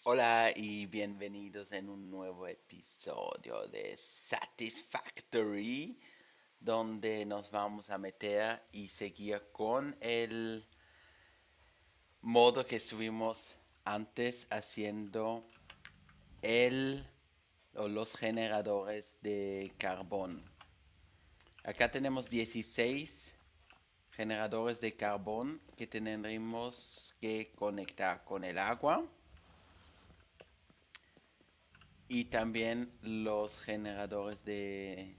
Hola y bienvenidos en un nuevo episodio de Satisfactory, donde nos vamos a meter y seguir con el modo que estuvimos antes haciendo el o los generadores de carbón. Acá tenemos 16 generadores de carbón que tendremos que conectar con el agua. Y también los generadores de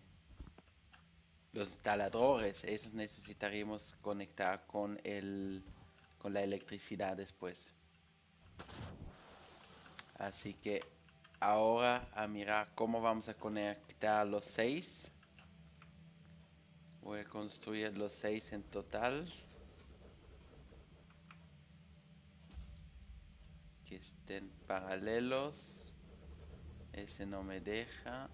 los taladradores, esos necesitaríamos conectar con la electricidad después. Así que ahora a mirar cómo vamos a conectar los 6. Voy a construir los 6 en total. Que estén paralelos. Ese no me deja.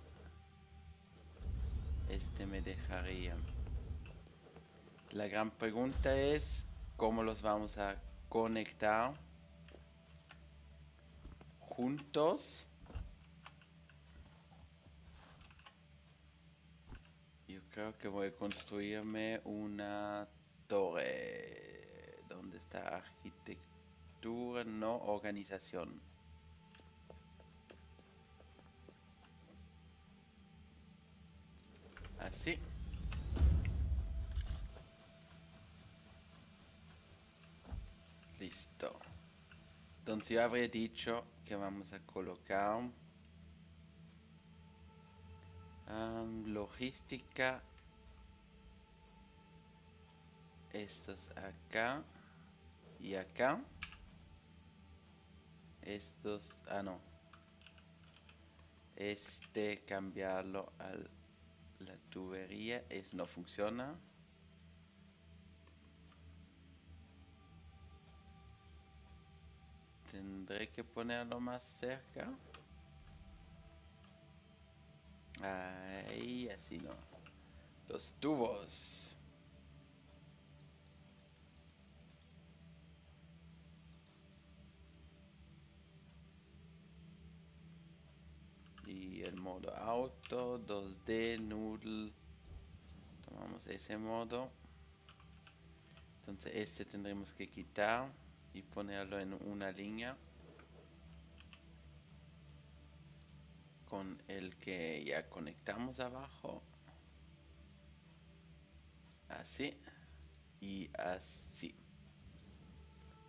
Este me dejaría. La gran pregunta es cómo los vamos a conectar juntos. Yo creo que voy a construirme una torre. ¿Dónde está arquitectura? No, organización. Así. Listo. Entonces yo habría dicho que vamos a colocar logística. Estos acá y acá. Estos, no. Este cambiarlo a la tubería. Es no funciona. Tendré que ponerlo más cerca. Ahí, así no. Los tubos. Y el modo auto, 2D, noodle. Tomamos ese modo. Entonces este tendremos que quitar y ponerlo en una línea con el que ya conectamos abajo. Así y así.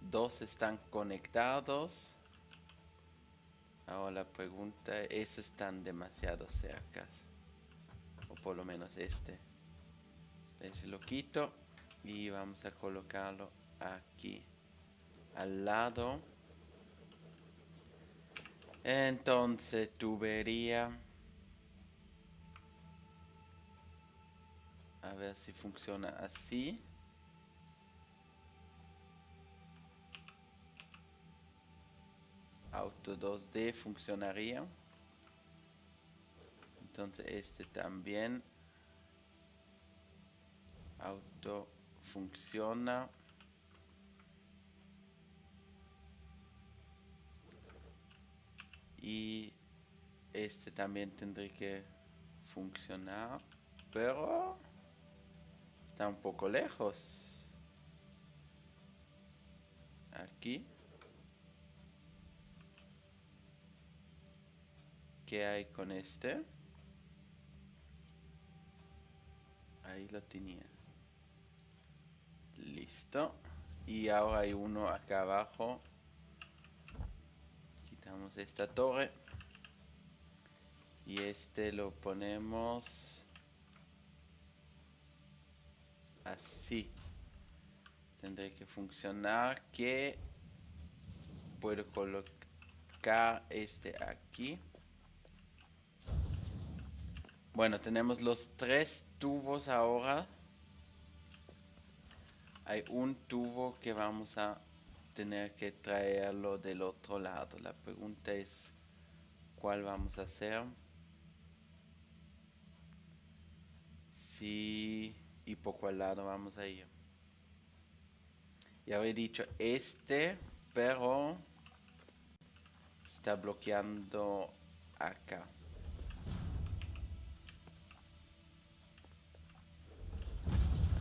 Dos están conectados. Ahora la pregunta es, están demasiado cerca. O por lo menos este. Ese lo quito y vamos a colocarlo aquí al lado. Entonces tubería. A ver si funciona así. Auto 2D funcionaría. Entonces este también. Auto funciona. Y este también tendría que funcionar. Pero está un poco lejos. Aquí. ¿Qué hay con este? Ahí lo tenía. Listo. Y ahora hay uno acá abajo. Quitamos esta torre. Y este lo ponemos así. Tendré que funcionar. Que puedo colocar este aquí. Bueno, tenemos los tres tubos ahora. Hay un tubo que vamos a tener que traerlo del otro lado. La pregunta es, ¿cuál vamos a hacer? Sí, y por cuál lado vamos a ir. Ya había dicho este, pero está bloqueando acá.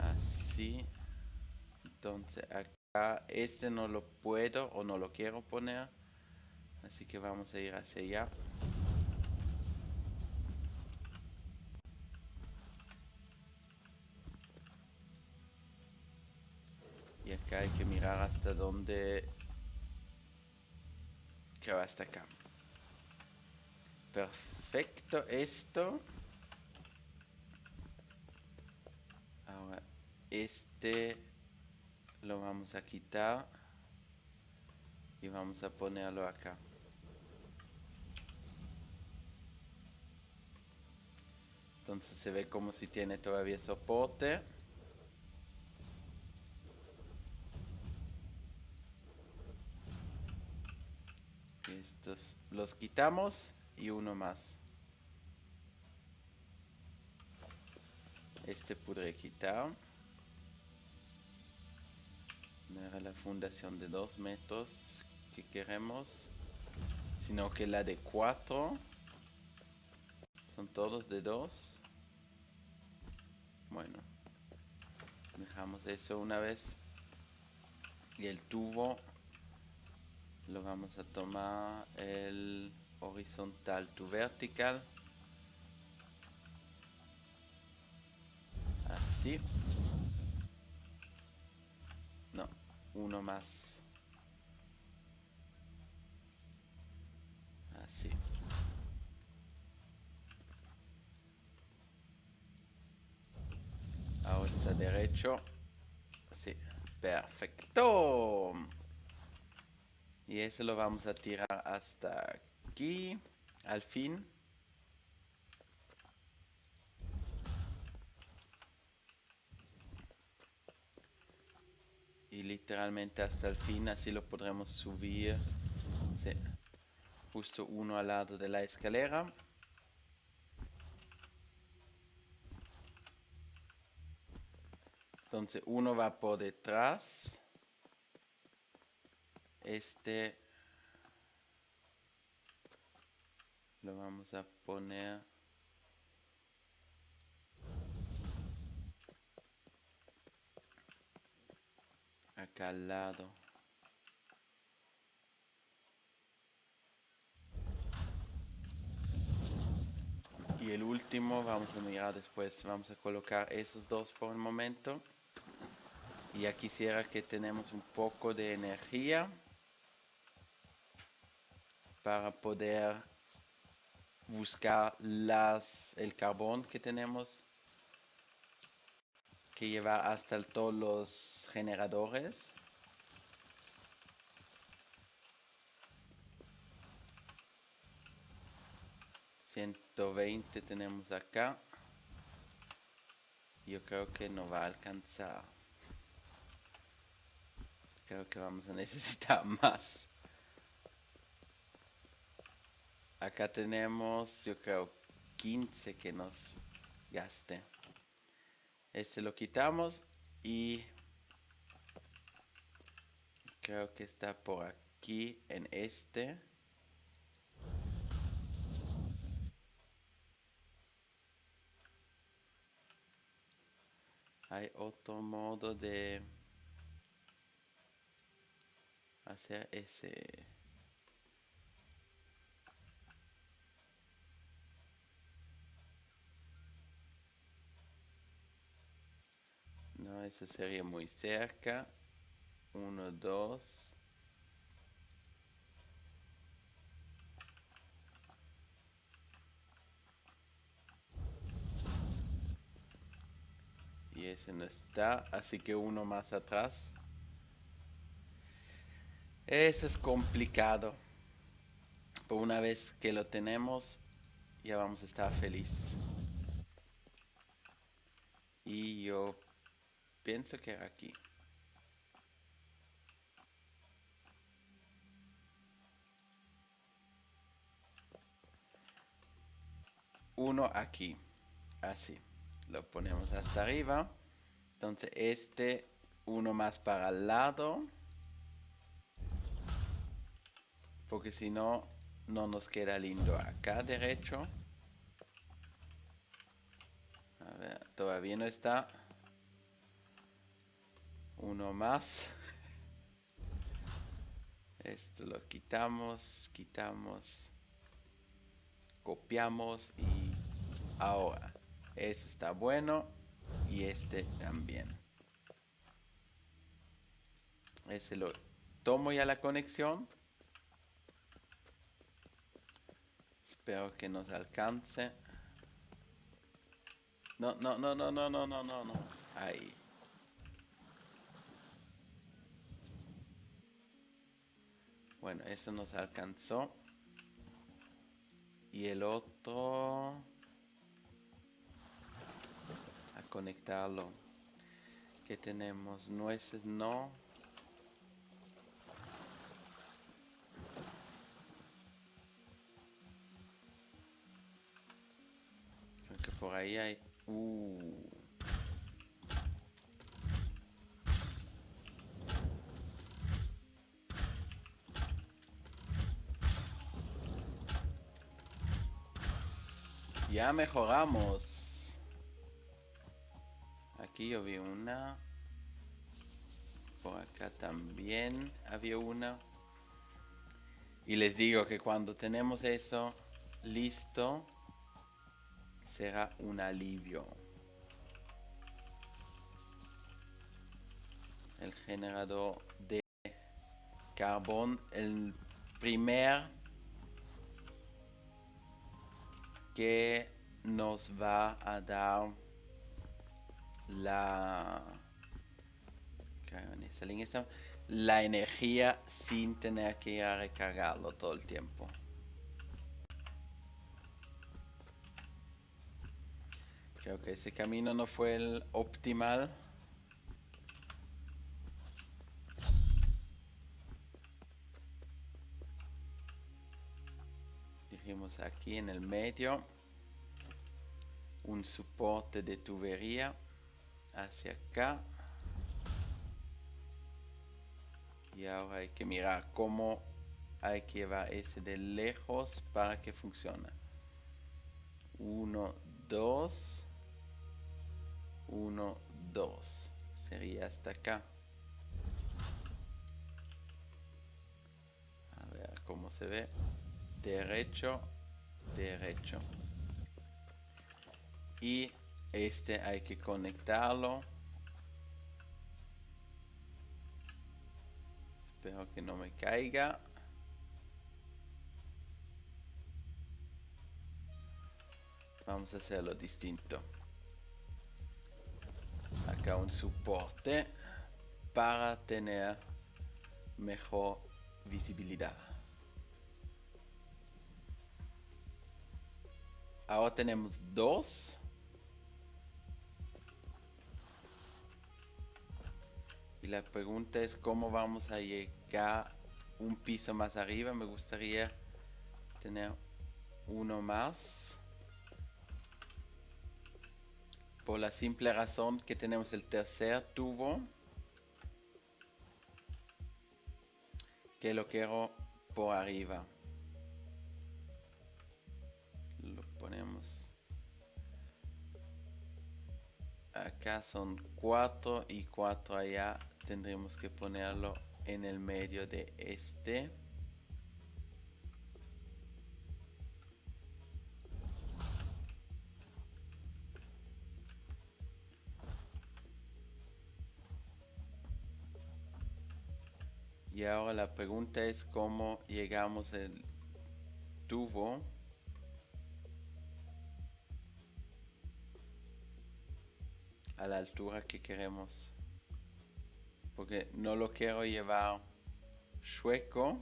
Así. Entonces acá este no lo puedo o no lo quiero poner. Así que vamos a ir hacia allá. Y acá hay que mirar hasta donde... que va hasta acá. Perfecto esto. Ahora este lo vamos a quitar. Y vamos a ponerlo acá. Entonces se ve como si tiene todavía soporte. Estos los quitamos y uno más. Este podré quitar. No era la fundación de 2 metros que queremos, sino que la de 4. Son todos de 2. Bueno, dejamos eso una vez. Y el tubo lo vamos a tomar el horizontal to vertical. Así. No, uno más. Así. Ahora está derecho. Sí, perfecto. Y eso lo vamos a tirar hasta aquí. Al fin. Y literalmente hasta el fin, así lo podremos subir. Sí. Justo uno al lado de la escalera. Entonces uno va por detrás. Este lo vamos a poner acá al lado. Y el último vamos a mirar después. Vamos a colocar esos dos por el momento. Y ya quisiera que tenemos un poco de energía para poder buscar el carbón que tenemos que llevar hasta todos los generadores. $120 tenemos acá. Yo creo que no va a alcanzar. Creo que vamos a necesitar más. Acá tenemos, yo creo, 15 que nos gaste. Este lo quitamos y creo que está por aquí en este. Hay otro modo de hacer ese. No, ese sería muy cerca. 1, 2. Y ese no está, así que uno más atrás. Ese es complicado. Pero una vez que lo tenemos, ya vamos a estar feliz. Y yo pienso que aquí. Uno aquí. Así. Lo ponemos hasta arriba. Entonces este, uno más para el lado. Porque si no, no nos queda lindo acá derecho. A ver, todavía no está. Uno más. Esto lo quitamos, copiamos y ahora. Ese está bueno y este también. Ese lo tomo ya la conexión. Espero que nos alcance. No. Ahí. Bueno, eso nos alcanzó. Y el otro... a conectarlo. ¿Qué tenemos? Nueces no. Creo que por ahí hay... Ya mejoramos. Aquí yo vi una. Por acá también había una. Y les digo que cuando tenemos eso listo, será un alivio. El generador de carbón, el primer que nos va a dar la energía sin tener que ir a recargarlo todo el tiempo. Creo que ese camino no fue el optimal. Dijimos aquí en el medio un soporte de tubería hacia acá. Y ahora hay que mirar cómo hay que llevar ese de lejos para que funcione. 1, 2. 1, 2. Sería hasta acá. A ver cómo se ve. Derecho, derecho. Y este hay que conectarlo. Espero que no me caiga. Vamos a hacerlo distinto. Acá un soporte para tener mejor visibilidad. Ahora tenemos 2. Y la pregunta es cómo vamos a llegar un piso más arriba. Me gustaría tener uno más. Por la simple razón que tenemos el tercer tubo. Que lo quiero por arriba. Lo ponemos. Acá son 4 y 4 allá. Tendremos que ponerlo en el medio de este. Y ahora la pregunta es cómo llegamos el tubo a la altura que queremos. Porque no lo quiero llevar chueco.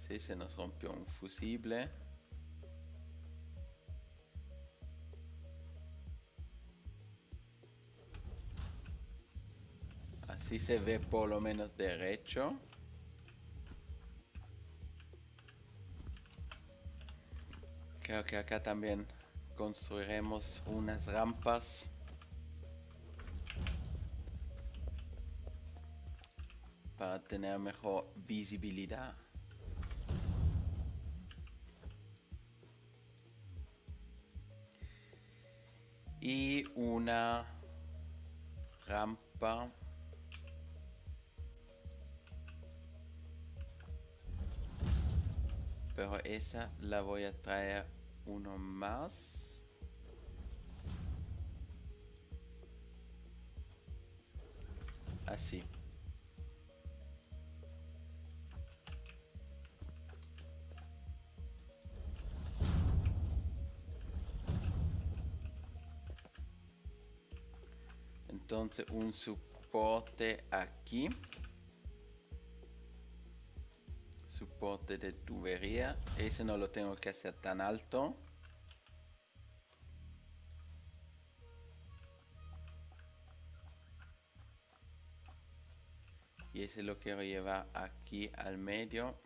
Sí, se nos rompió un fusible. Así se ve por lo menos derecho. Creo que acá también construiremos unas rampas. para tener mejor visibilidad. Y una rampa pero esa la voy a traer uno más. Así. Entonces un soporte aquí. Soporte de tubería. Ese no lo tengo que hacer tan alto. Y ese lo quiero llevar aquí al medio.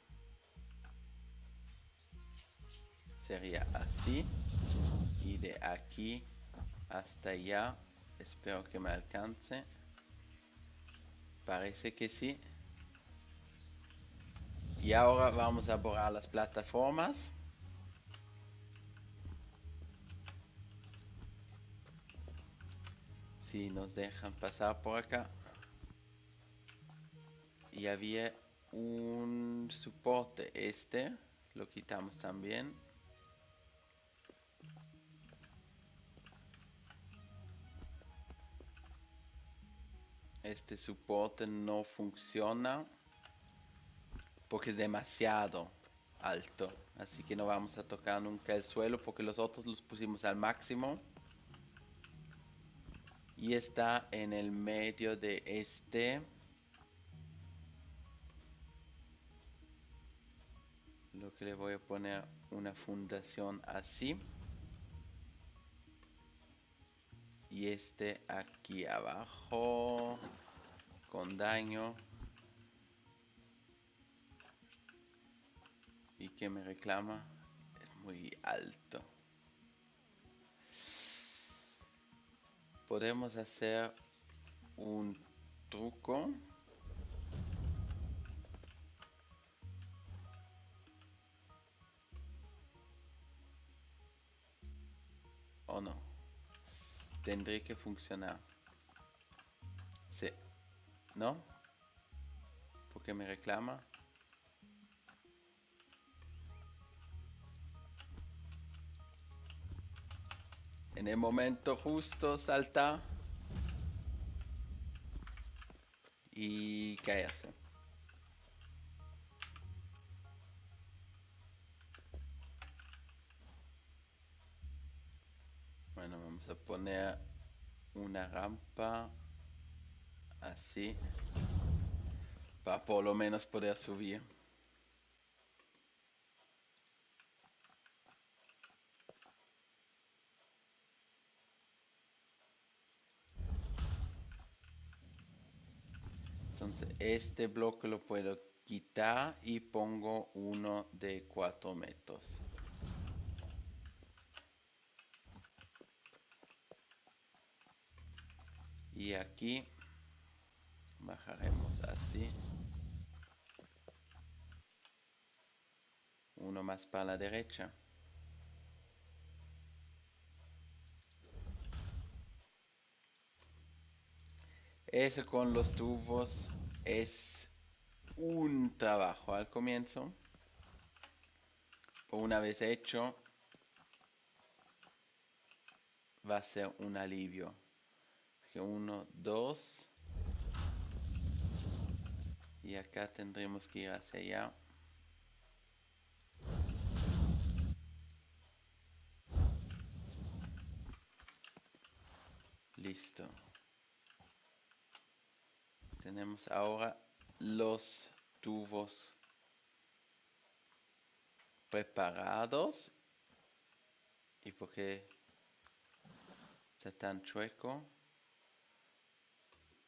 Sería así. Y de aquí hasta allá. Espero que me alcance. Parece que sí. Y ahora vamos a borrar las plataformas. Si nos dejan pasar por acá. Y había un soporte, este lo quitamos también. Este soporte no funciona porque es demasiado alto, así que no vamos a tocar nunca el suelo porque los otros los pusimos al máximo. Y está en el medio de este. Lo que le voy a poner una fundación así. Y este aquí abajo con daño. ¿Y que me reclama? Es muy alto. Podemos hacer un truco. ¿O no? Tendría que funcionar. Sí. ¿No? Porque me reclama. En el momento justo salta. Y ¿qué hace? Bueno, vamos a poner una rampa así para por lo menos poder subir. Entonces este bloque lo puedo quitar y pongo uno de 4 metros. Y aquí bajaremos así. Uno más para la derecha. Eso con los tubos es un trabajo al comienzo. Una vez hecho, va a ser un alivio. 1, 2. Y acá tendremos que ir hacia allá. Listo. Tenemos ahora los tubos preparados. ¿Y por qué está tan chueco?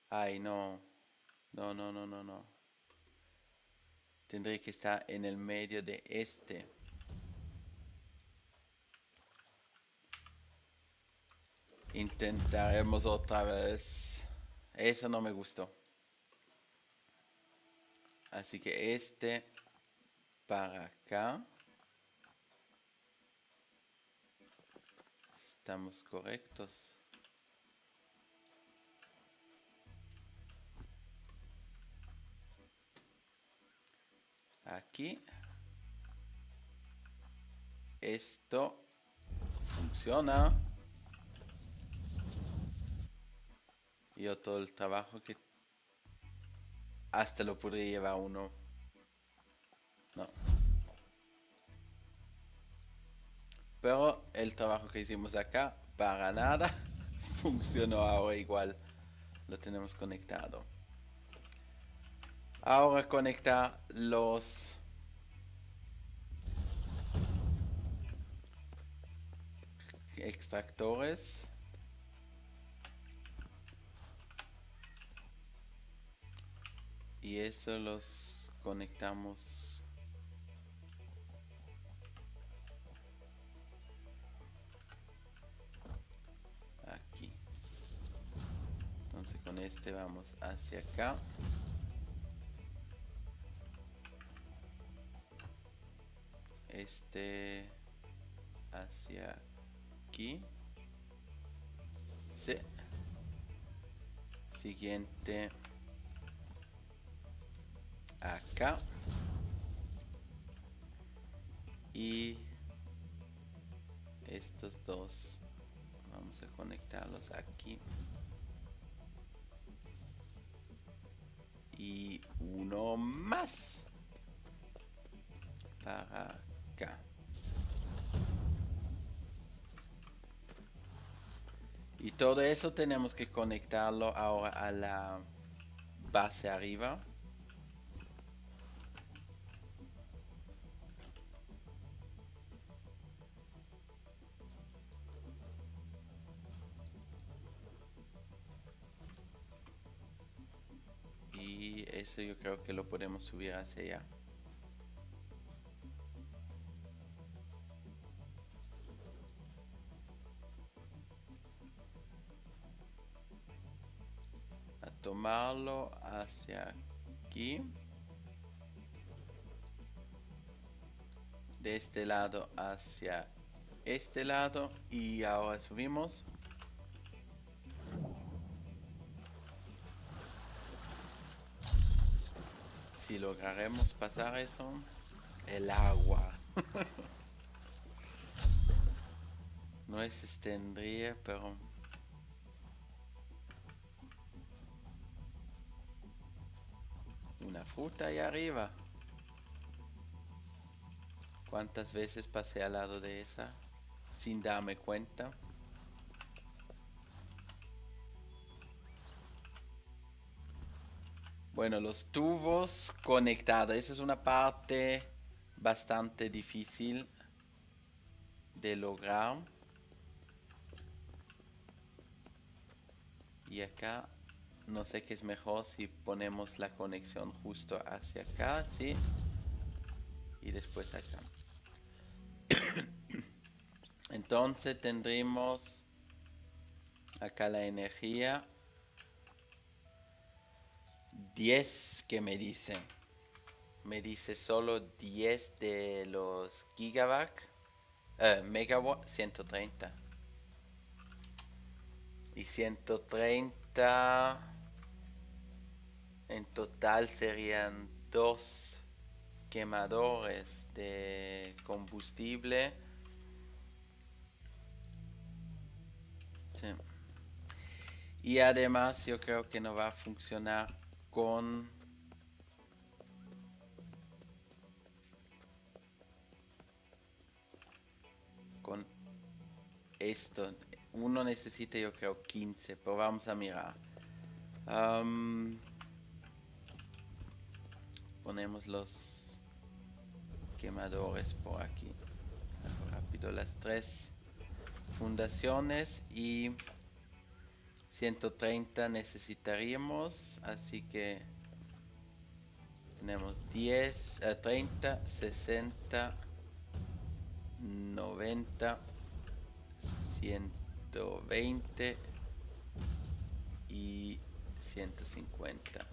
Ay, no. No, no, no, no, no. Tendré que estar en el medio de este. Intentaremos otra vez. Eso no me gustó. Así que este para acá. Estamos correctos. Aquí. Esto funciona. Y yo todo el trabajo que... Hasta lo podría llevar uno. No. Pero el trabajo que hicimos acá, para nada, funcionó ahora igual. Lo tenemos conectado. Ahora conectar los extractores. Y eso los conectamos aquí. Entonces con este vamos hacia acá. Este hacia aquí. Sí. Siguiente acá. Y estos dos vamos a conectarlos aquí. Y uno más para acá. Y todo eso tenemos que conectarlo ahora a la base arriba. Y eso yo creo que lo podemos subir hacia allá. A tomarlo hacia aquí. De este lado hacia este lado. Y ahora subimos. Si lograremos pasar eso. El agua. No se extendría, pero... Una fruta ahí arriba. ¿Cuántas veces pasé al lado de esa sin darme cuenta? Bueno, los tubos conectados. Esa es una parte bastante difícil de lograr. Y acá no sé qué es mejor si ponemos la conexión justo hacia acá, ¿sí? Y después acá. Entonces tendremos acá la energía 10 que me dice. Me dice solo 10 de los gigawatt, megawatt, 130. Y 130 en total serían 2 quemadores de combustible. Sí. Y además yo creo que no va a funcionar con esto. Uno necesita yo creo 15, pero vamos a mirar. Ponemos los quemadores por aquí. Rápido las 3 fundaciones y 130 necesitaríamos, así que tenemos 10, 30, 60, 90, 120 y 150.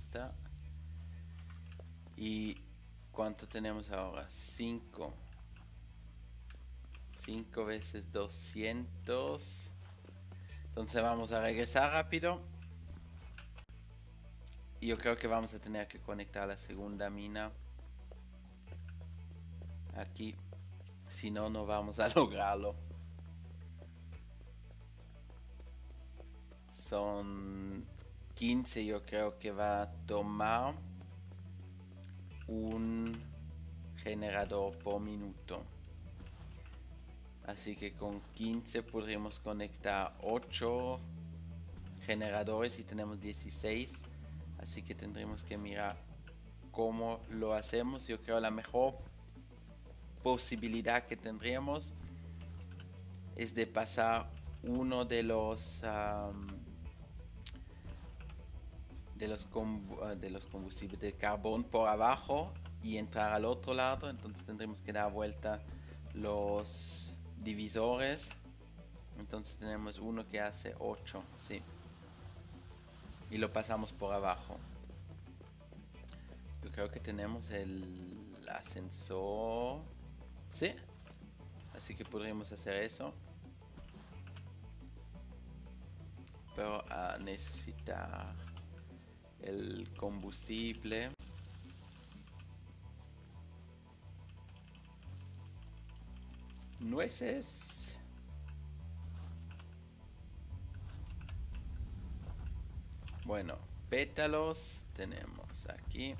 está. ¿Y cuánto tenemos ahora? 5. 5 veces 200. Entonces vamos a regresar rápido. Y yo creo que vamos a tener que conectar la segunda mina aquí. Si no, no vamos a lograrlo. Son 15, yo creo que va a tomar un generador por minuto. Así que con 15 podríamos conectar 8 generadores y tenemos 16. Así que tendremos que mirar cómo lo hacemos. Yo creo la mejor posibilidad que tendríamos es de pasar uno de los combustibles de carbón por abajo y entrar al otro lado. Entonces tendremos que dar vuelta los divisores. Entonces tenemos uno que hace 8, sí. Y lo pasamos por abajo. Yo creo que tenemos el ascensor. Sí. Así que podríamos hacer eso. Pero a necesitar el combustible. Nueces. Bueno, pétalos tenemos aquí.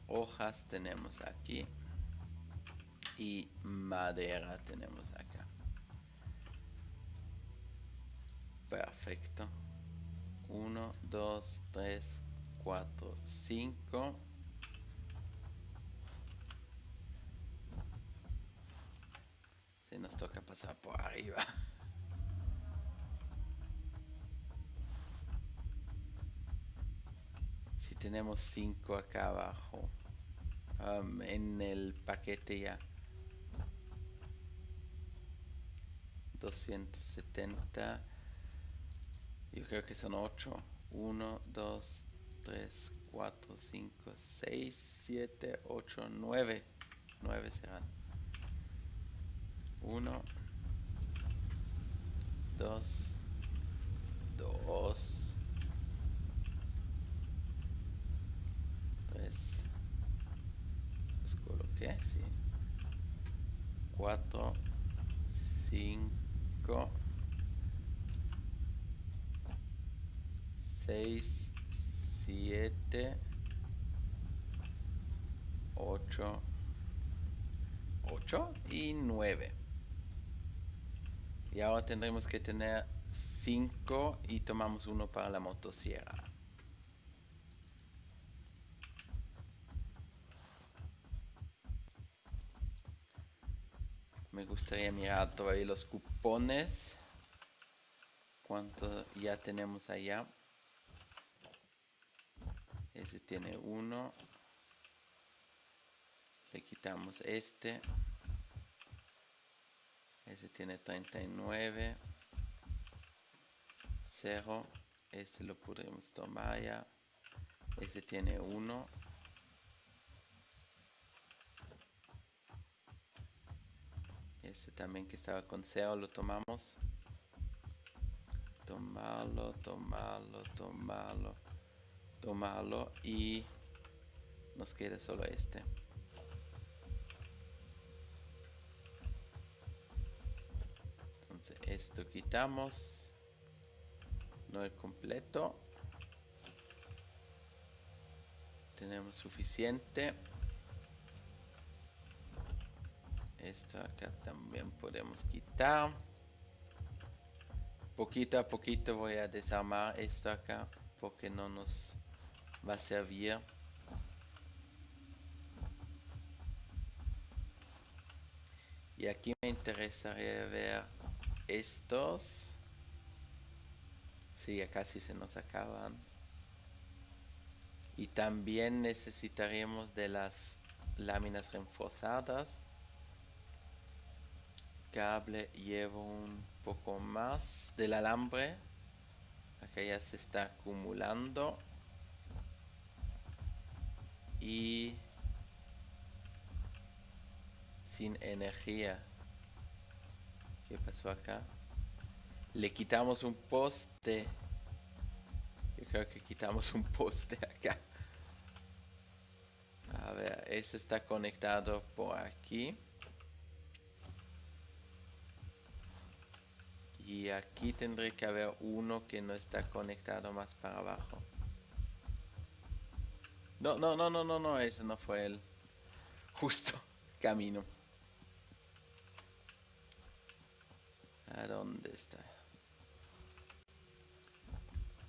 Hojas tenemos aquí. Y madera tenemos acá. Perfecto. 1, 2, 3, 4, 5. Si nos toca pasar por arriba. Si tenemos 5 acá abajo. En el paquete ya. 270. Yo creo que son 8. 1, 2, 3, 4, 5, 6, 7, 8, 9. 9 serán. 1, 2, 2, 3. Los coloqué, sí. 4, 5, 6, 7, 8, 8 y 9. Y ahora tendremos que tener 5 y tomamos uno para la motosierra. Me gustaría mirar todavía los cupones. ¿Cuánto ya tenemos allá? Ese tiene 1. Le quitamos este. Ese tiene 39. 0. Este lo podremos tomar ya. Ese tiene 1. Este también que estaba con 0 lo tomamos. Tomarlo, tomarlo, tomarlo, tomarlo y nos queda solo este. Entonces esto quitamos, no el completo. Tenemos suficiente. Esto acá también podemos quitar. Poquito a poquito voy a desarmar esto acá porque no nos va a servir. Y aquí me interesaría ver estos. Sí, ya casi se nos acaban. Y también necesitaríamos de las láminas reforzadas. Cable llevo un poco más del alambre. Acá ya se está acumulando. y sin energía. ¿Qué pasó acá? Le quitamos un poste. Yo creo que quitamos un poste acá. A ver, ese está conectado por aquí. Y aquí tendré que haber uno que no está conectado más para abajo. No, no, no, no, no, no, ese no fue el justo camino. ¿A dónde está?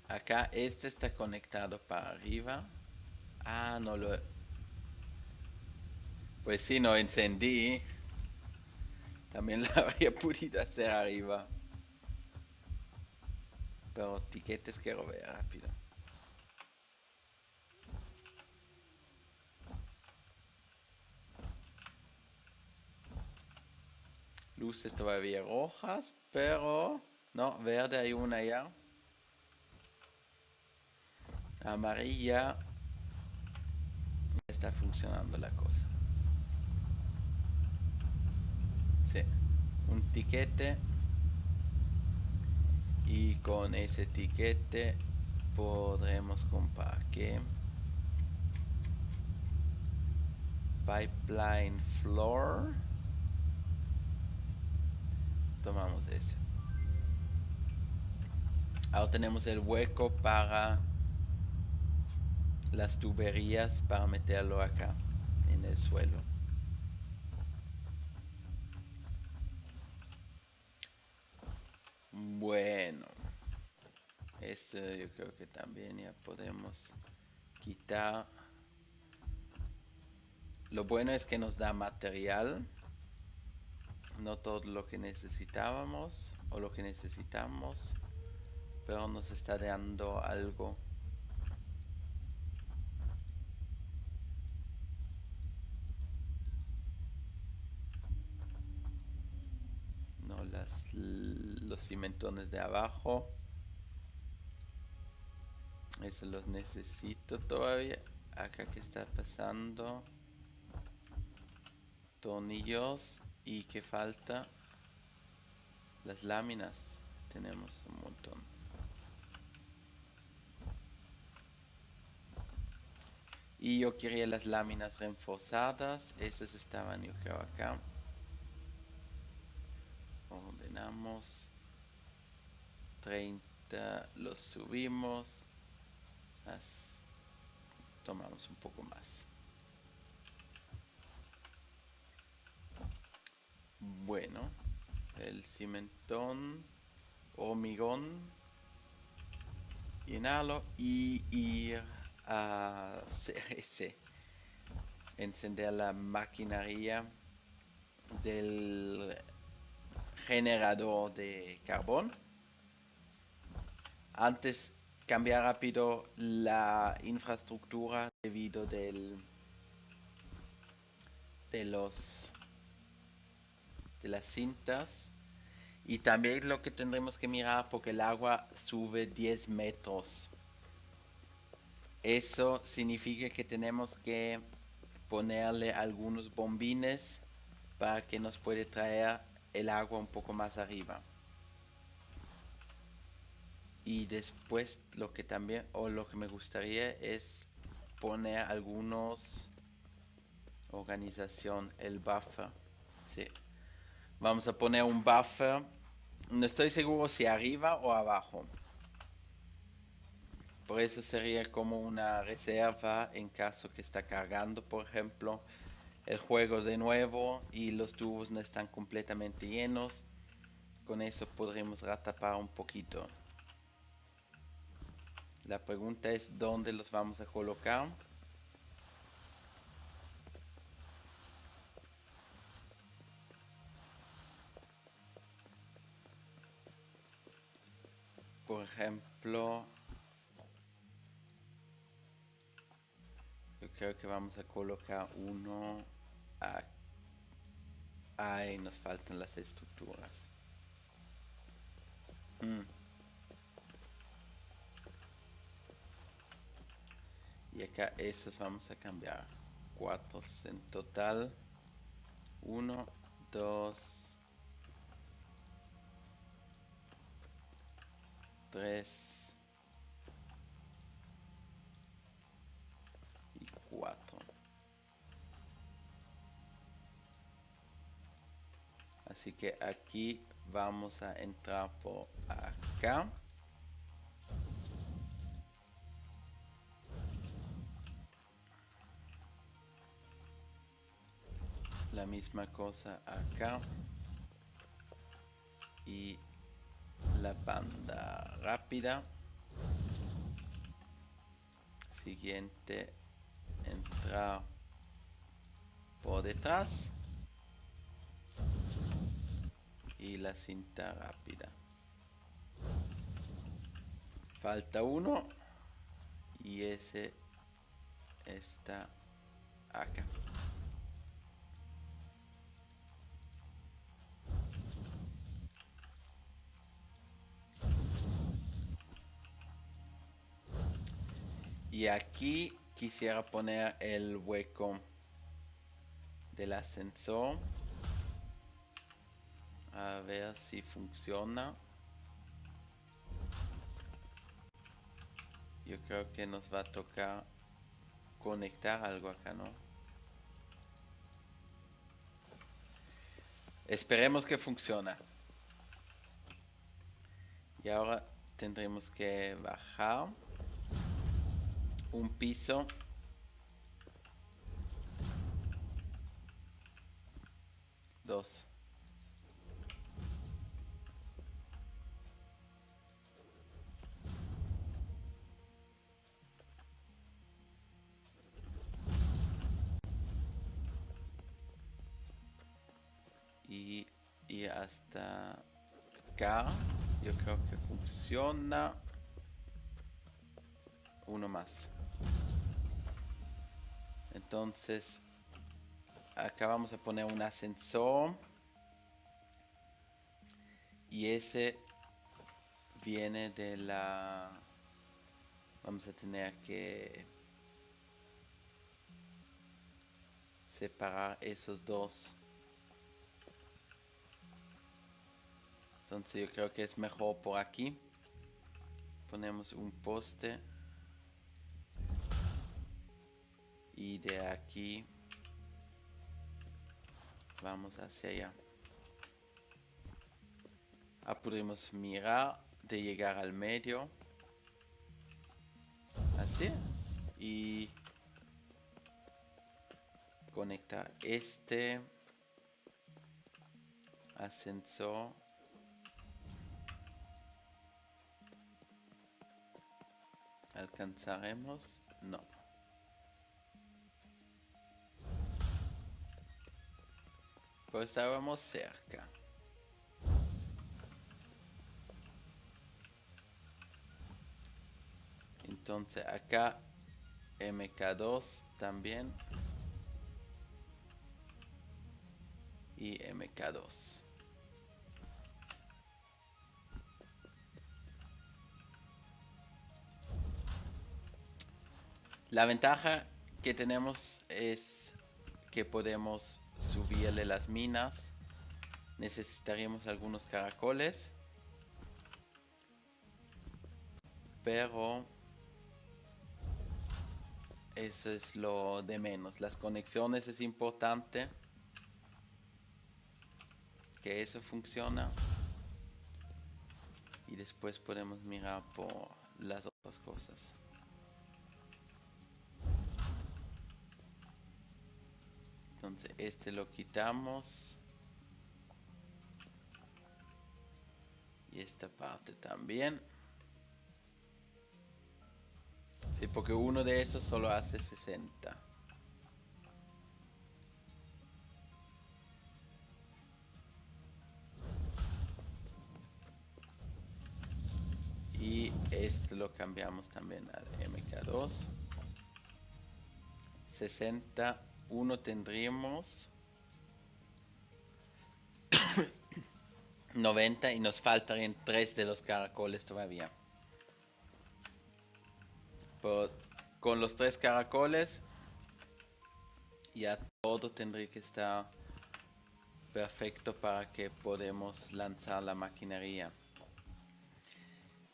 Acá este está conectado para arriba. Ah, no lo... Pues sí, no encendí. También lo habría podido hacer arriba. Pero tiquetes quiero ver rápido. Luces todavía rojas, pero... No, verde hay una ya. Amarilla. Está funcionando la cosa. Sí. Un tiquete. Y con ese tiquete podremos comprar que pipeline floor. Tomamos ese. Ahora tenemos el hueco para las tuberías para meterlo acá en el suelo. Bueno, esto yo creo que también ya podemos quitar. Lo bueno es que nos da material, no todo lo que necesitábamos o lo que necesitamos, pero nos está dando algo. No, los cimentones de abajo. Eso los necesito todavía. Acá que está pasando. Tornillos. ¿Y qué falta? Las láminas. Tenemos un montón. Y yo quería las láminas reforzadas. Esas estaban yo creo acá. Ordenamos. 30. Los subimos. Tomamos un poco más. Bueno. El cimentón. Hormigón. Llenarlo y ir a CRC. Encender la maquinaria del generador de carbón. Antes cambiar rápido la infraestructura debido de las cintas. Y también lo que tendremos que mirar porque el agua sube 10 metros. Eso significa que tenemos que ponerle algunos bombines para que nos puede traer el agua un poco más arriba. Y después lo que también, o lo que me gustaría es poner algunos organización, el buffer. Sí. Vamos a poner un buffer. No estoy seguro si arriba o abajo. Por eso sería como una reserva en caso que está cargando, por ejemplo, el juego de nuevo y los tubos no están completamente llenos. Con eso podremos ratapar un poquito. La pregunta es dónde los vamos a colocar. Por ejemplo, yo creo que vamos a colocar uno aquí. Ahí nos faltan las estructuras. Y acá estos vamos a cambiar. 4 en total. 1, 2, 3 y 4. Así que aquí vamos a entrar por acá. La misma cosa acá. Y la banda rápida. Siguiente, entrar por detrás. Y la cinta rápida. Falta uno. Y ese está acá. Y aquí quisiera poner el hueco del ascensor. A ver si funciona. Yo creo que nos va a tocar conectar algo acá, ¿no? Esperemos que funcione. Y ahora tendremos que bajar un piso. Dos. Y hasta acá. Yo creo que funciona. Uno más. Entonces, acá vamos a poner un ascensor. Y ese viene de la... Vamos a tener que separar esos dos. Entonces yo creo que es mejor por aquí. Ponemos un poste. Y de aquí vamos hacia allá. Podemos mirar de llegar al medio. Así. Y conectar este ascensor. ¿Alcanzaremos? No. Pues estábamos cerca. Entonces acá MK2 también. Y MK2. La ventaja que tenemos es que podemos subirle las minas. Necesitaríamos algunos caracoles. Pero eso es lo de menos. Las conexiones es importante. Que eso funciona. Y después podemos mirar por las otras cosas. Entonces este lo quitamos. Y esta parte también. Sí, porque uno de esos solo hace 60. Y esto lo cambiamos también al MK2. 61 tendríamos. 90 y nos faltarían 3 de los caracoles todavía. Pero con los 3 caracoles ya todo tendría que estar perfecto para que podamos lanzar la maquinaria.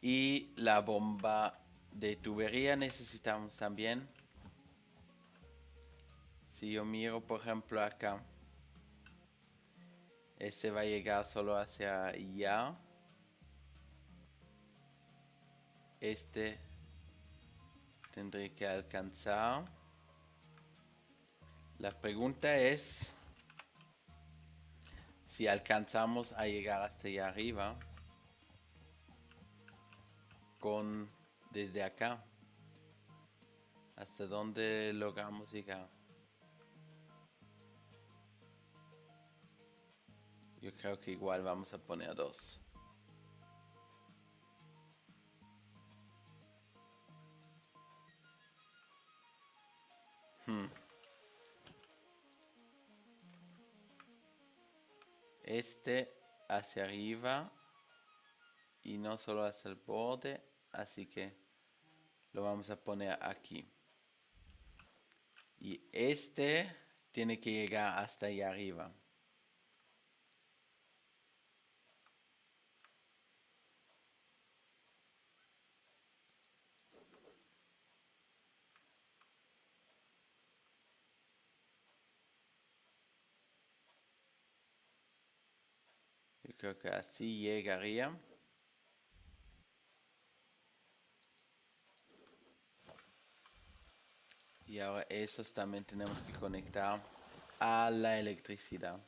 Y la bomba de tubería necesitamos también. Si yo miro por ejemplo acá, ese va a llegar solo hacia allá. Este tendré que alcanzar. La pregunta es si alcanzamos a llegar hasta allá arriba con desde acá. ¿Hasta dónde logramos llegar? Yo creo que igual vamos a poner 2. Este hacia arriba y no solo hasta el borde, así que lo vamos a poner aquí. Y este tiene que llegar hasta allá arriba. Yo creo que así llegaría. Y ahora esos también tenemos que conectar a la electricidad.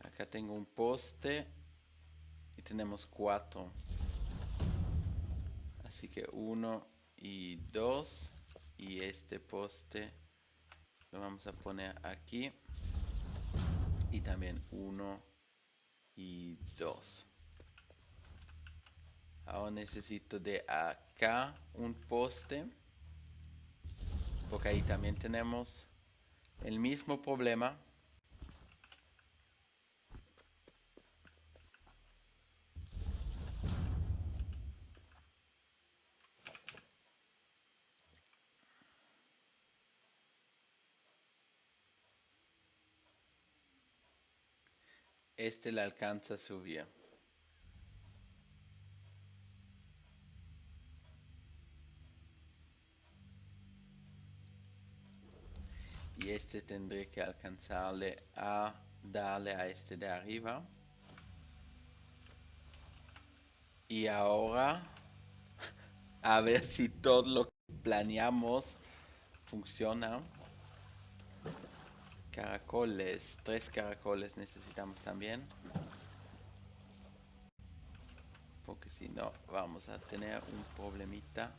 Acá tengo un poste y tenemos 4. Así que 1 y 2. Y este poste lo vamos a poner aquí. Y también 1 y 2. Ahora necesito de acá un poste. Porque ahí también tenemos el mismo problema. Este le alcanza a subir. Y este tendré que alcanzarle a darle a este de arriba. Y ahora a ver si todo lo que planeamos funciona. Caracoles, 3 caracoles necesitamos también. Porque si no vamos a tener un problemita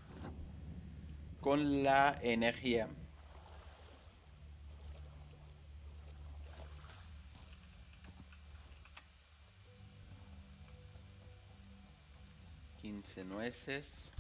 con la energía. Nueces.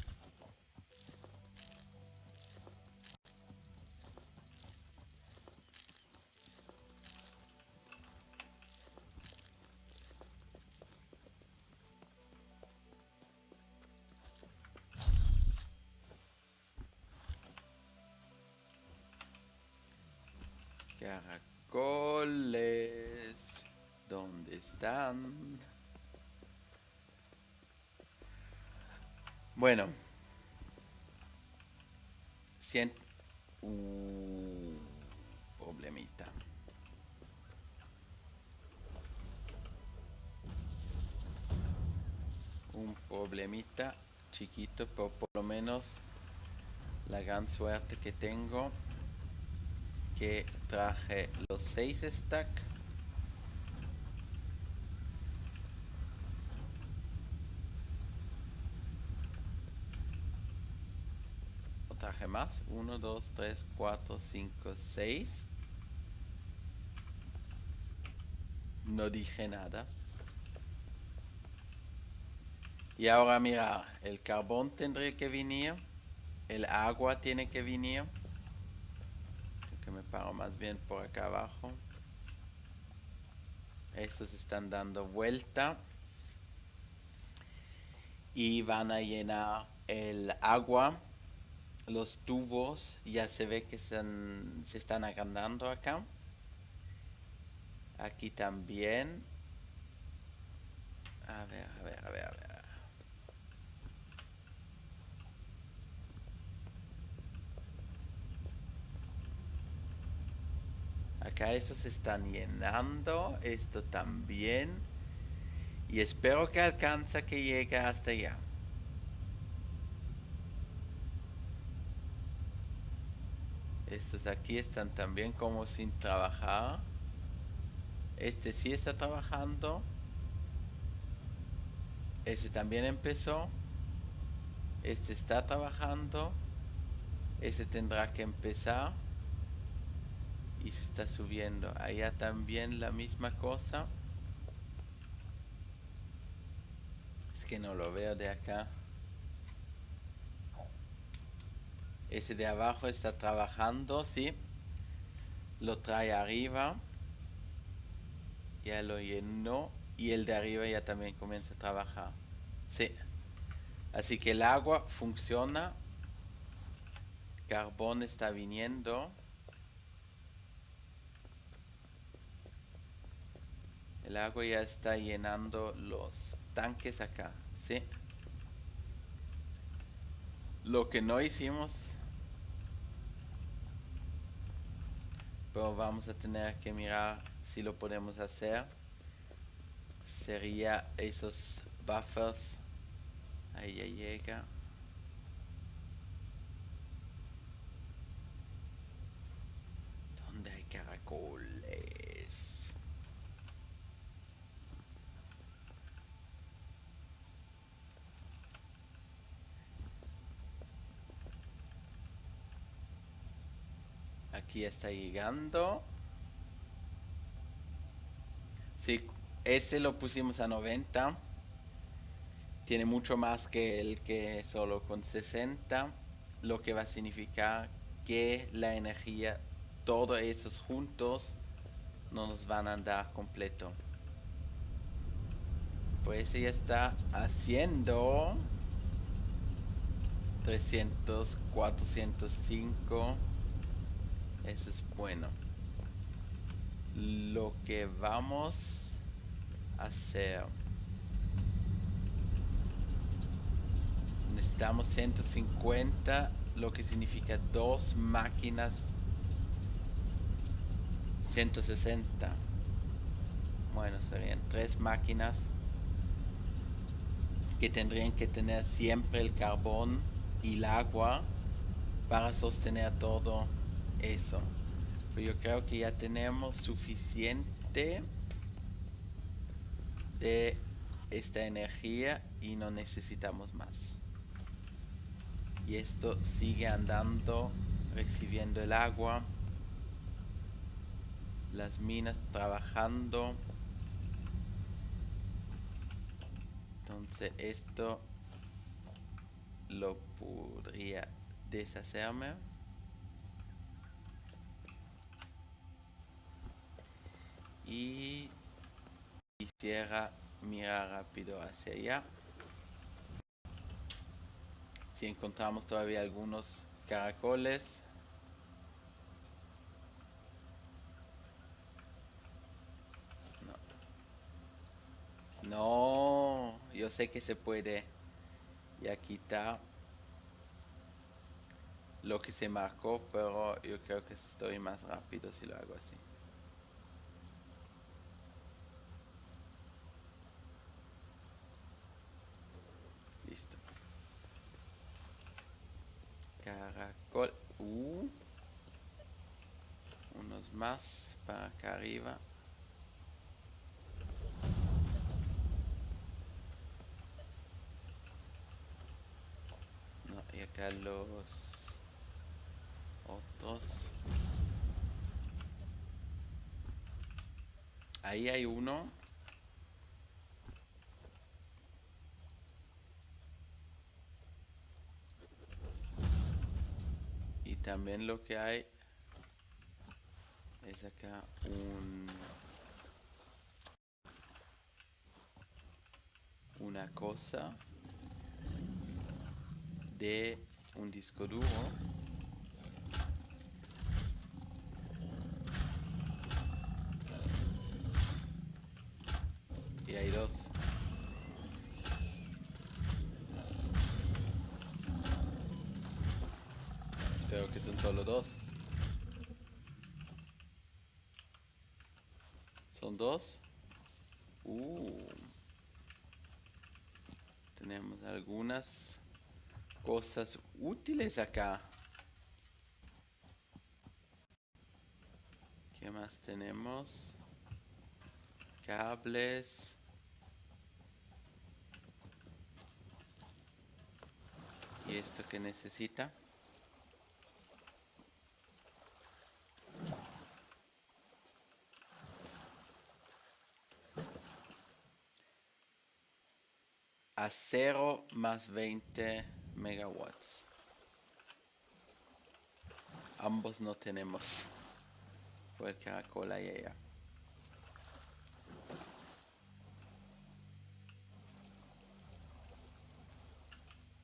Caracoles. ¿Dónde están? Bueno. Problemita. Un problemita chiquito, pero por lo menos la gran suerte que tengo que traje los 6 stacks. No traje más. 1, 2, 3, 4, 5, 6. No dije nada. Y ahora mira, el carbón tendría que venir. El agua tiene que venir. Creo que me paro más bien por acá abajo. Estos están dando vuelta. y van a llenar el agua. Los tubos ya se ve que se están agrandando acá. Aquí también. A ver, a ver, a ver, a ver. Acá estos se están llenando. Esto también. Y espero que alcance que llegue hasta allá. Estos aquí están también como sin trabajar. Este sí está trabajando. Este también empezó. Este está trabajando. Este tendrá que empezar. Y se está subiendo. Allá también la misma cosa. Es que no lo veo de acá. Ese de abajo está trabajando, sí. Lo trae arriba. Ya lo llenó. Y el de arriba ya también comienza a trabajar. Sí. Así que el agua funciona. Carbón está viniendo. El agua ya está llenando los tanques acá, ¿sí? Lo que no hicimos, pero vamos a tener que mirar si lo podemos hacer, sería esos buffers. Ahí ya llega. ¿Dónde hay caracoles? Aquí está llegando. Sí, ese lo pusimos a 90. Tiene mucho más que el que solo con 60, lo que va a significar que la energía, todos esos juntos, no nos van a andar completo. Pues ya está haciendo 300, 405. Eso es bueno. Lo que vamos a hacer, necesitamos 150, lo que significa dos máquinas. 160. Bueno, serían tres máquinas que tendrían que tener siempre el carbón y el agua para sostener todo eso. Pero yo creo que ya tenemos suficiente de esta energía y no necesitamos más. Y esto sigue andando, recibiendo el agua, las minas trabajando. Entonces esto lo podría deshacerme. Y quisiera mirar rápido hacia allá. Si encontramos todavía algunos caracoles. No. No, yo sé que se puede ya quitar lo que se marcó, pero yo creo que estoy más rápido si lo hago así. Listo. Caracol. Unos más para acá arriba. No, y acá los otros. Ahí hay uno. Y también lo que hay es acá una cosa. de un disco duro. Y hay dos. Espero que son solo dos. ¿Son dos? Tenemos algunas cosas útiles acá. ¿Qué más tenemos? Cables. ¿Y esto qué necesita? Acero más 20 megawatts. Ambos no tenemos. Fue el caracol y ella.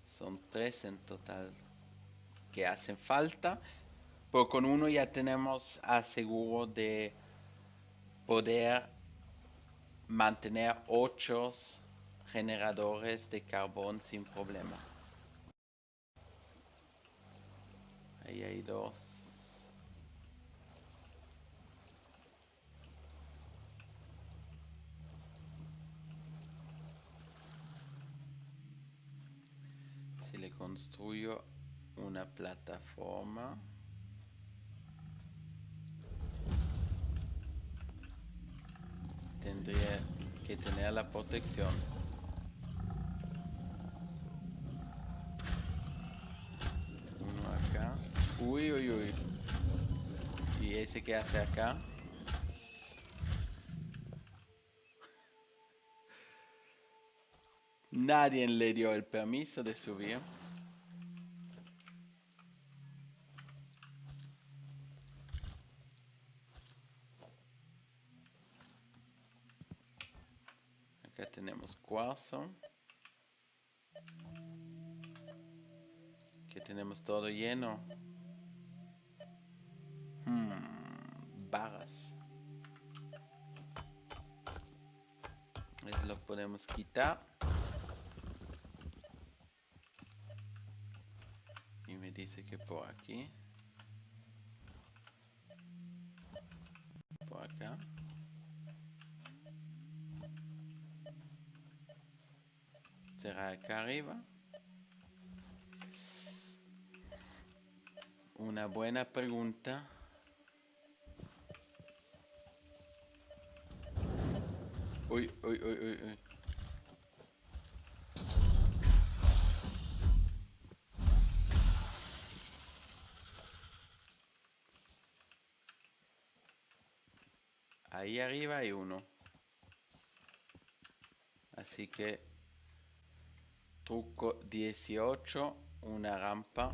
Son 3 en total que hacen falta. Pero con uno ya tenemos aseguro de poder mantener 8 generadores de carbón sin problema. Ahí hay 2. Si le construyo una plataforma, tendría que tener la protección. Uno acá. Uy, uy, uy. ¿Y ese que hace acá? Nadie le dio el permiso de subir. Acá tenemos cuarzo. Que tenemos todo lleno. Barras. Eso lo podemos quitar. Y me dice que por aquí. Por acá. Será acá arriba. Una buena pregunta. Uy, uy, uy, uy, uy. Ahí arriba hay uno. Así que truco 18, una rampa.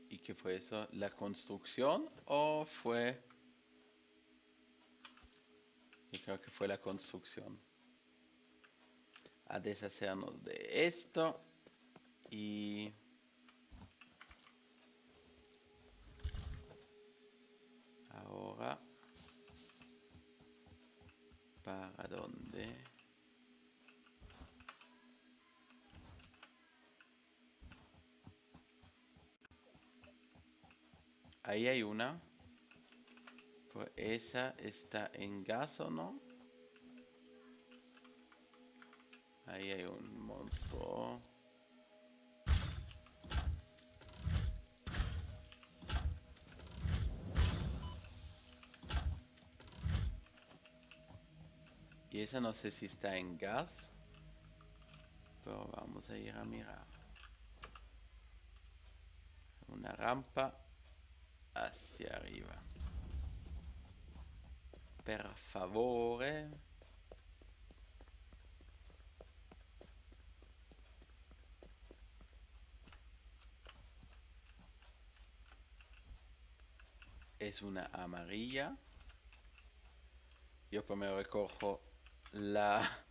¿Y qué fue eso? ¿La construcción o fue...? Yo creo que fue la construcción. A deshacernos de esto. Y... ahora... ¿para dónde? Ahí hay una. Pues esa está en gas, ¿o no? Ahí hay un monstruo. Y esa no sé si está en gas. Pero vamos a ir a mirar. Una rampa hacia arriba. Per favore. es una amarilla. Yo primero recojo la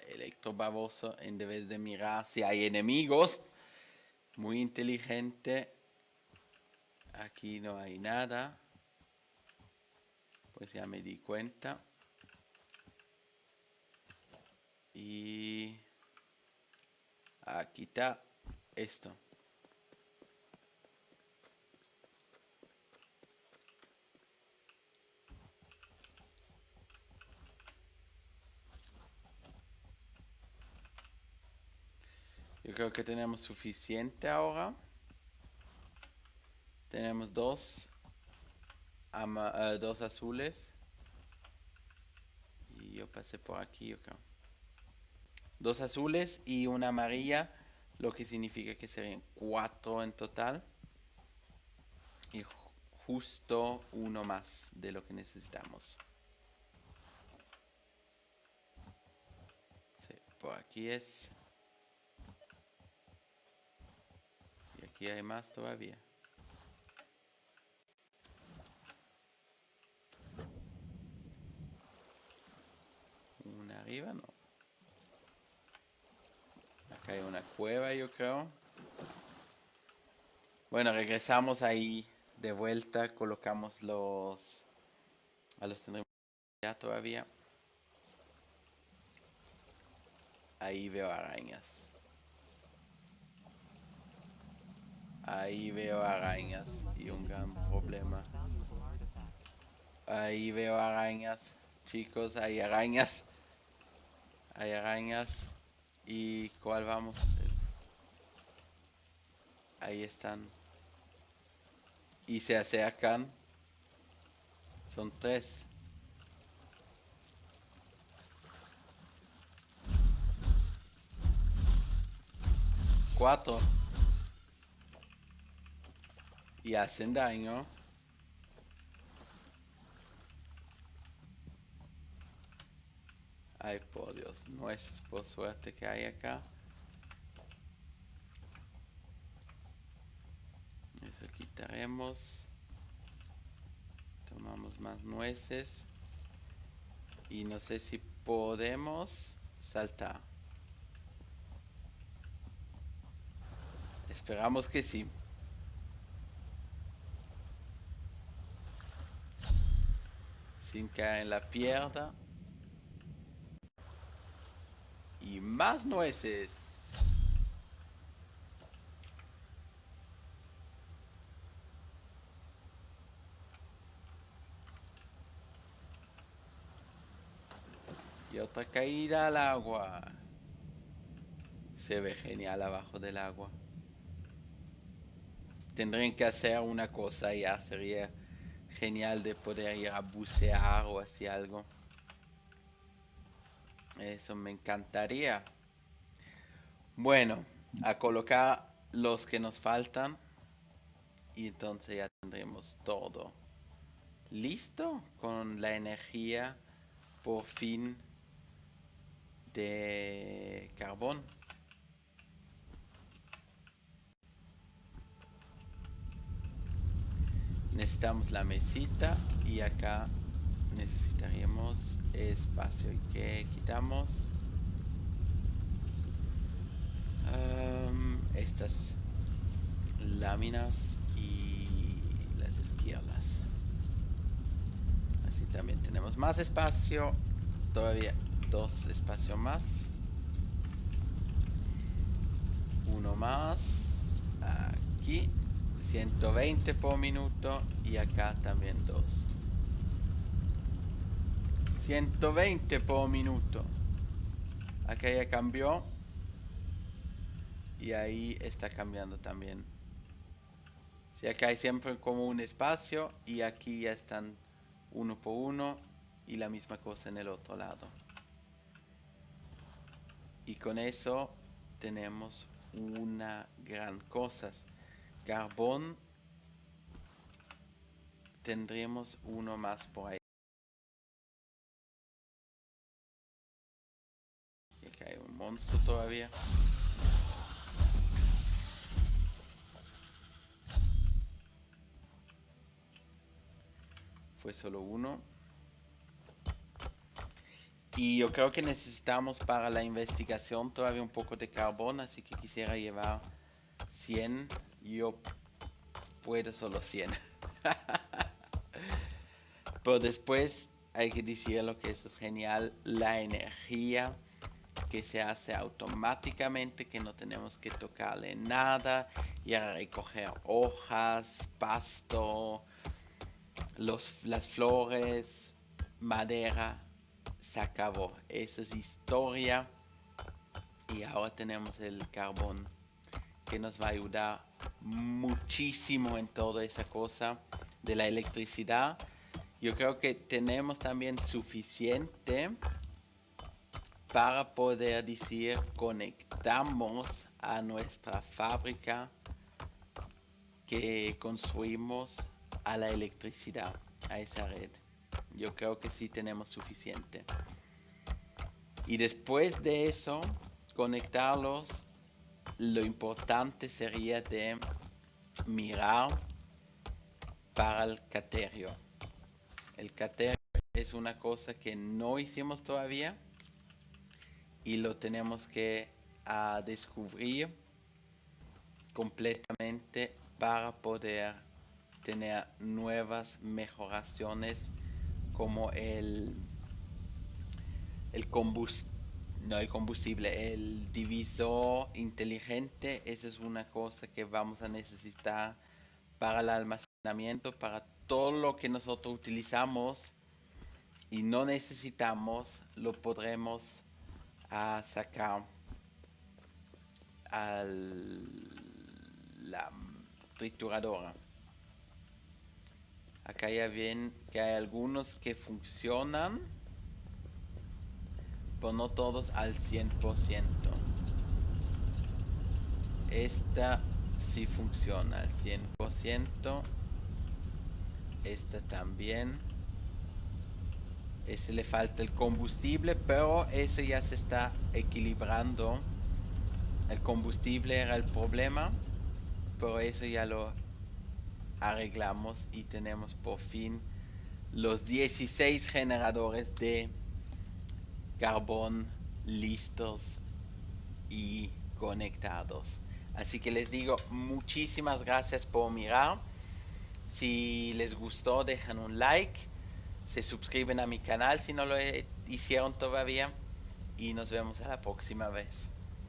electrobaboso en vez de mirar si hay enemigos. Muy inteligente. Aquí no hay nada. Pues ya me di cuenta. Y aquí está esto. Yo creo que tenemos suficiente ahora. Tenemos dos azules. Y yo pasé por aquí, yo creo. Dos azules y una amarilla, lo que significa que serían 4 en total. Y justo uno más de lo que necesitamos. Sí, por aquí es. Y aquí hay más todavía. Una arriba, no. Acá hay una cueva, yo creo. Bueno, regresamos ahí de vuelta. Colocamos los... A los tendremos ya todavía. Ahí veo arañas. Ahí veo arañas. Y un gran problema. Ahí veo arañas. Chicos, hay arañas. Hay arañas. ¿Y cuál vamos? Ahí están. Y se acercan. Son 3. 4. Y hacen daño. Ay, por Dios. No es por suerte que hay acá. Eso quitaremos. Tomamos más nueces. Y no sé si podemos saltar. Esperamos que sí. Sin caer en la pierna. Y más nueces. Y otra caída al agua. Se ve genial abajo del agua. Tendrían que hacer una cosa ya. Sería genial de poder ir a bucear o así algo. Eso me encantaría. Bueno, a colocar los que nos faltan. Y entonces ya tendremos todo listo con la energía por fin de carbón. Necesitamos la mesita y acá necesitaríamos espacio. ¿Y qué quitamos? Estas láminas y las izquierdas. Así también tenemos más espacio. Todavía 2 espacios más. Uno más. Aquí. 120 por minuto. Y acá también 2. 120 por minuto. Acá ya cambió. Y ahí está cambiando también. Si acá hay siempre como un espacio. Y aquí ya están uno por uno. Y la misma cosa en el otro lado. Y con eso tenemos una gran cosa. Carbón. Tendremos uno más por ahí. Y acá hay un monstruo todavía. fue solo uno. Y yo creo que necesitamos para la investigación todavía un poco de carbón, así que quisiera llevar 100. Yo puedo solo 100. Pero después hay que decir lo que eso es genial, la energía que se hace automáticamente, que no tenemos que tocarle nada, y a recoger hojas, pasto, las flores, madera, se acabó. Esa es historia y ahora tenemos el carbón que nos va a ayudar muchísimo en toda esa cosa de la electricidad. Yo creo que tenemos también suficiente para poder decir conectamos a nuestra fábrica que construimos a la electricidad, a esa red. Yo creo que sí tenemos suficiente. Y después de eso, conectarlos, lo importante sería de mirar para el caterio. El caterio es una cosa que no hicimos todavía y lo tenemos que descubrir completamente para poder tener nuevas mejoraciones como el combustible, el divisor inteligente. Esa es una cosa que vamos a necesitar para el almacenamiento, para todo lo que nosotros utilizamos y no necesitamos, lo podremos sacar a la trituradora. Acá ya ven que hay algunos que funcionan, pero no todos al 100%. Esta sí funciona al 100%. Esta también. Ese le falta el combustible, pero ese ya se está equilibrando. El combustible era el problema, pero eso ya lo arreglamos y tenemos por fin los 16 generadores de carbón listos y conectados. Así que les digo muchísimas gracias por mirar. Si les gustó, dejan un like, se suscriben a mi canal si no lo hicieron todavía y nos vemos a la próxima vez.